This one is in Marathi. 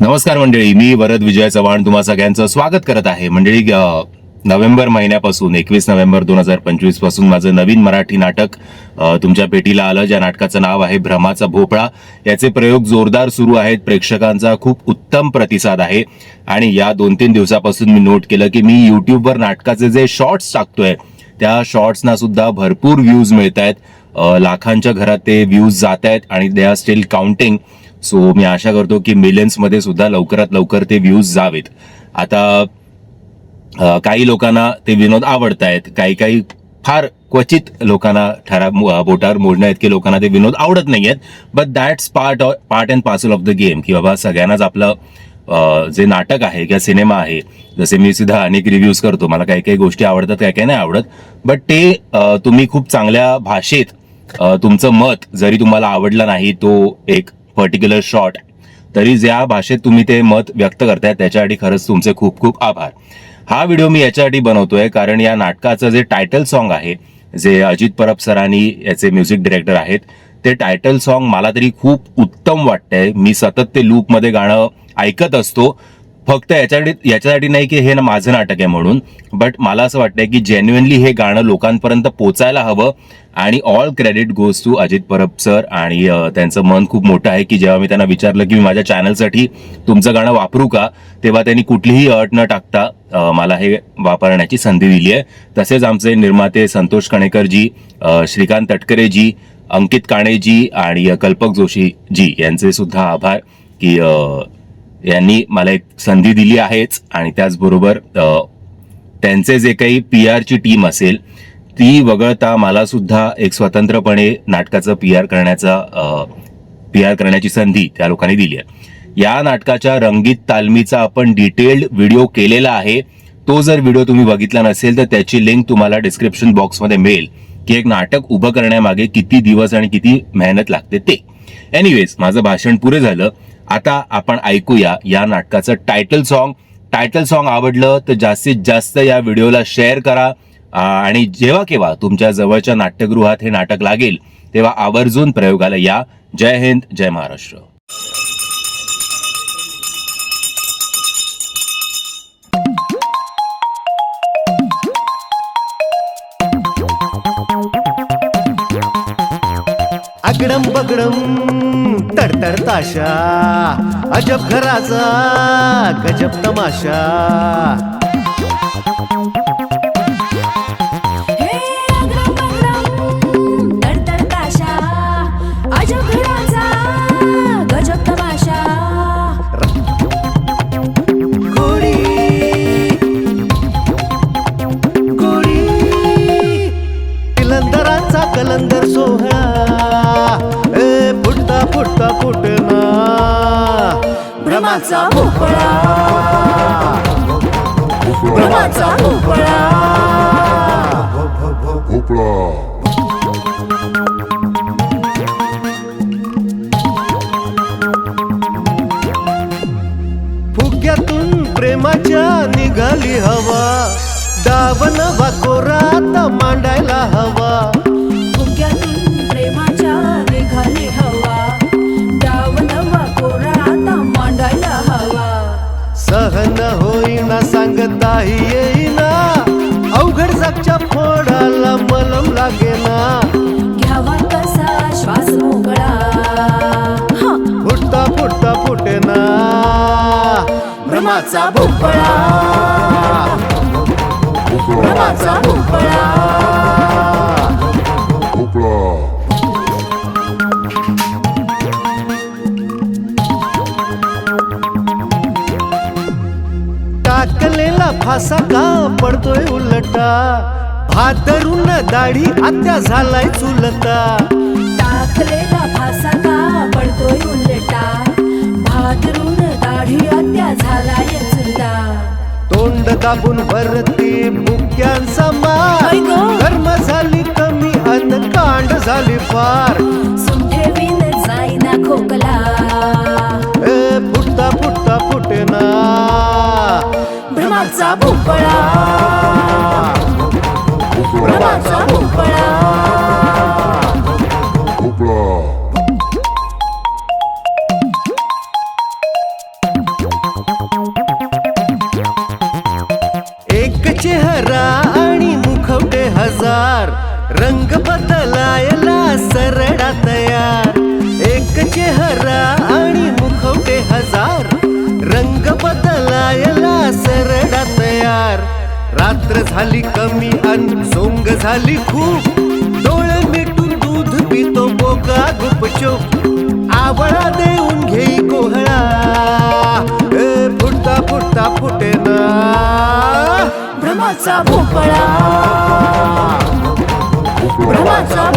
नमस्कार मंडळी, मी वरद विजय चव्हाण तुम्हा सगळ्यांचं स्वागत करत आहे. मंडळी, नोव्हेंबर महिन्यापासून 21 नोव्हेंबर 2025 पासून माझं नवीन मराठी नाटक तुमच्या पेटीला आलं, ज्या नाटकाचं नाव आहे भ्रमाचा भोपळा. याचे प्रयोग जोरदार सुरू आहेत. प्रेक्षकांचा खूप उत्तम प्रतिसाद आहे आणि या 2-3 दिवसापासून मी नोट केलं की मी युट्यूबवर नाटकाचे जे शॉर्ट्स टाकतोय त्या शॉर्ट्सना सुद्धा भरपूर व्ह्यूज मिळत आहेत. लाखांच्या घरात ते व्ह्यूज जात आहेत आणि they are still counting. So मी आशा करतो की मिलियन्स मध्ये सुद्धा लवकरात लवकर ते व्ह्यूज जावेत. आता काही लोकांना ते विनोद आवडत आहेत, काही फार क्वचित लोकांना बोटावर मोजण्या इतके लोकांना ते विनोद आवडत नाहीयेत. But that's part and parcel of the game, की बाबा सगळ्यांनाच आपलं जे नाटक आहे किंवा सिनेमा आहे, जसे मी सुद्धा अनेक रिव्ह्यूज करतो, मला काही गोष्टी आवडतात, काही नाही आवडत. बट ते तुम्ही खूप चांगल्या भाषेत तुमचं मत जरी तुम्हाला आवडलं नाही तो एक पर्टिक्युलर शॉट, तरी ज्या भाषेत तुम्ही ते मत व्यक्त करताय त्याच्यासाठी खरंच तुमचे खूप खूप आभार. हा व्हिडिओ मी याच्यासाठी बनवतोय कारण या नाटकाचं जे टायटल सॉन्ग आहे, जे अजित परब सरांनी याचे म्युझिक डायरेक्टर आहेत, ते टायटल सॉन्ग मला तरी खूप उत्तम वाटतंय. मी सतत ते लूपमध्ये गाणं ऐकत असतो, फक्त याच्यासाठी नाही की हे माझं नाटक आहे म्हणून, बट मला असं वाटतंय की जेन्युइनली हे गाणं लोकांपर्यंत पोचायला हवं. आणि all credit goes to Ajit Parab sir. आणि त्यांचं मन खूप मोठं आहे की जेव्हा मी त्यांना विचारलं की मी माझ्या चॅनलसाठी तुमचं गाणं वापरू का, तेव्हा त्यांनी कुठलीही अट न टाकता मला हे वापरण्याची संधी दिली आहे. तसेच आमचे निर्माते संतोष कणेकरजी, श्रीकांत तटकरेजी, अंकित काणेजी आणि कल्पक जोशीजी यांचे सुद्धा आभार की यांनी मला एक संधी दिली आहेच. आणि त्याचबरोबर त्यांचे जे काही PR ची टीम असेल ती वगळता मला सुद्धा एक स्वतंत्रपणे नाटकाचं PR करण्याची संधी त्या लोकांनी दिली आहे. या नाटकाच्या रंगीत तालमीचा आपण डिटेल्ड व्हिडिओ केलेला आहे. तो जर व्हिडिओ तुम्ही बघितला नसेल तर त्याची लिंक तुम्हाला डिस्क्रिप्शन बॉक्समध्ये मिळेल की एक नाटक उभं करण्यामागे किती दिवस आणि किती मेहनत लागते ते. एनिवेज, माझं भाषण पुरे झालं. आता आपण ऐकूया या नाटकाचं टायटल सॉन्ग. टायटल सॉन्ग आवडलं तर जास्तीत जास्त या व्हिडिओला शेअर करा आणि जेव्हा केव्हा तुमच्या जवळच्या नाट्यगृहात हे नाटक लागेल तेव्हा आवर्जून प्रयोगाला या. जय हिंद, जय महाराष्ट्र. अगडम बगडम तडतड ताशा, अजब घराचा गजब तमाशा. कलंदर सोहळा फुटता फुटना भ्रमाचा भोपळा, भ्रमाचा भोपळा. फुग्यातून प्रेमाच्या निघाली हवा, दावन वाकोरात मांडायला हवा. सहन होईना सांगताही येईना, अवघड जागच्या फोडाला मलम लागेना. घ्यावा कसा श्वास मोकळा, फुटता फुटेना भ्रमाचा भोपळा, भ्रमाचा भोपळा. टाकलेला फासा का पडतोय उलटा, भादरून दाढी आत्या झालाय चुलता. टाकलेला फासा का पडतोय उलटा, भादरून दाढी आत्या झालाय चुलता. तोंड दाबून भरती मुक्यांचा मार, कर्म झाली कमी अन कांड झाली फार. सुंठेवीन जाईना खोकला, फुटता फुटेना भ्रमाचा भोपळा, भ्रमाचा भोपळा. चेहरा आणि मुखवटे हजार, रंग बदलायला सरडा तयार. रात्र झाली कमी अन सोंग झाली खूप, डोळे मिटून दूध पितो बोका गुपचूप. आवळा देऊन घेई कोहळा, फुटता फुटता फुटेना भ्रमाचा भोपळा, भ्रमाचा